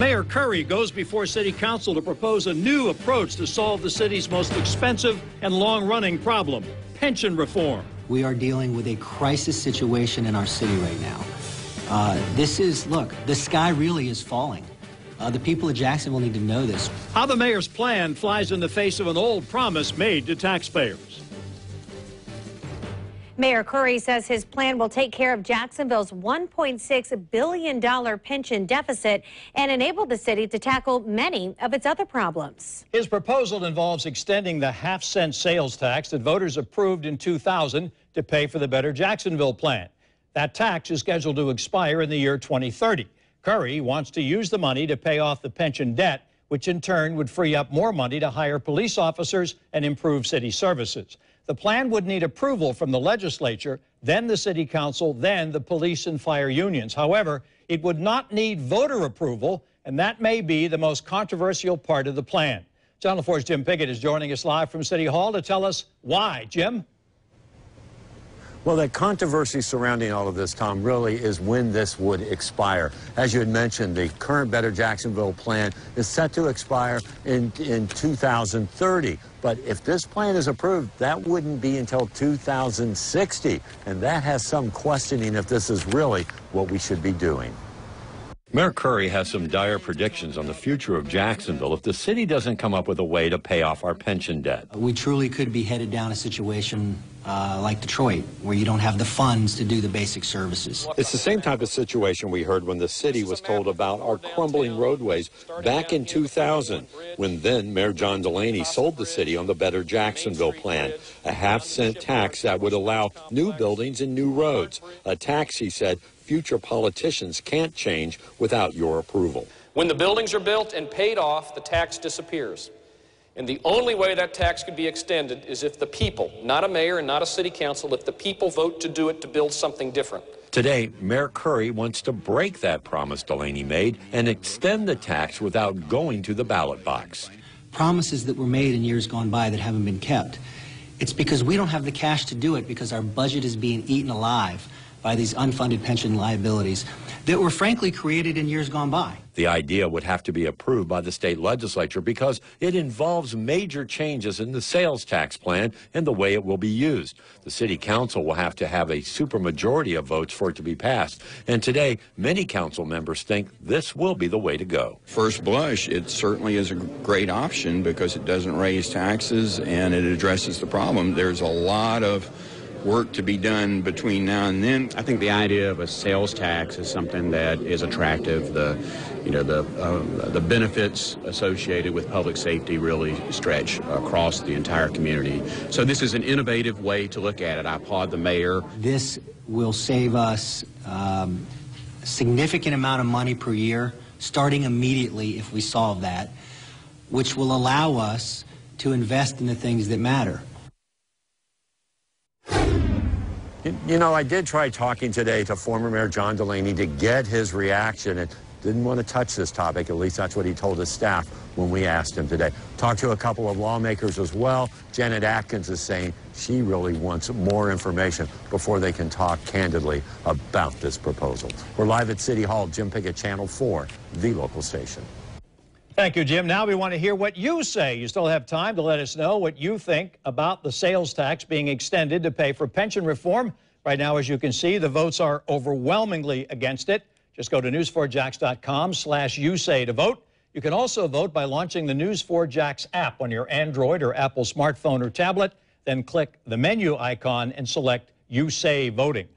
Mayor Curry goes before City Council to propose a new approach to solve the city's most expensive and long-running problem, pension reform. We are dealing with a crisis situation in our city right now. Look, the sky really is falling. The people of Jacksonville need to know this. How the mayor's plan flies in the face of an old promise made to taxpayers. Mayor Curry says his plan will take care of Jacksonville's $1.6 billion pension deficit and enable the city to tackle many of its other problems. His proposal involves extending the half-cent sales tax that voters approved in 2000 to pay for the Better Jacksonville plan. That tax is scheduled to expire in the year 2030. Curry wants to use the money to pay off the pension debt, which in turn would free up more money to hire police officers and improve city services. The plan would need approval from the legislature, then the city council, then the police and fire unions. However, it would not need voter approval, and that may be the most controversial part of the plan. Channel 4's Jim Pickett is joining us live from City Hall to tell us why. Jim? Well, the controversy surrounding all of this, Tom, really is when this would expire. As you had mentioned, the current Better Jacksonville plan is set to expire in 2030. But if this plan is approved, that wouldn't be until 2060. And that has some questioning if this is really what we should be doing. Mayor Curry has some dire predictions on the future of Jacksonville if the city doesn't come up with a way to pay off our pension debt. We truly could be headed down a situation like Detroit, where you don't have the funds to do the basic services. It's the same type of situation we heard when the city was told about our crumbling roadways back in 2000, when then Mayor John Delaney sold the city on the Better Jacksonville plan, a half-cent tax that would allow new buildings and new roads, a tax, he said, future politicians can't change without your approval. When the buildings are built and paid off, the tax disappears. And the only way that tax could be extended is if the people, not a mayor and not a city council, if the people vote to do it, to build something different. Today, Mayor Curry wants to break that promise Delaney made and extend the tax without going to the ballot box. Promises that were made in years gone by that haven't been kept. It's because we don't have the cash to do it, because our budget is being eaten alive by these unfunded pension liabilities that were frankly created in years gone by. The idea would have to be approved by the state legislature because it involves major changes in the sales tax plan and the way it will be used. The city council will have to have a supermajority of votes for it to be passed. And today, many council members think this will be the way to go. First blush, it certainly is a great option because it doesn't raise taxes and it addresses the problem. There's a lot of work to be done between now and then. I think the idea of a sales tax is something that is attractive. The benefits associated with public safety really stretch across the entire community. So this is an innovative way to look at it. I applaud the mayor. This will save us a significant amount of money per year, starting immediately if we solve that, which will allow us to invest in the things that matter. You know, I did try talking today to former Mayor John Delaney to get his reaction and didn't want to touch this topic. At least that's what he told his staff when we asked him today. Talked to a couple of lawmakers as well. Janet Atkins is saying she really wants more information before they can talk candidly about this proposal. We're live at City Hall. Jim Pickett, Channel 4, the local station. Thank you, Jim. Now we want to hear what you say. You still have time to let us know what you think about the sales tax being extended to pay for pension reform. Right now, as you can see, the votes are overwhelmingly against it. Just go to news4jax.com/yousay to vote. You can also vote by launching the News4Jax app on your Android or Apple smartphone or tablet. Then click the menu icon and select You Say Voting.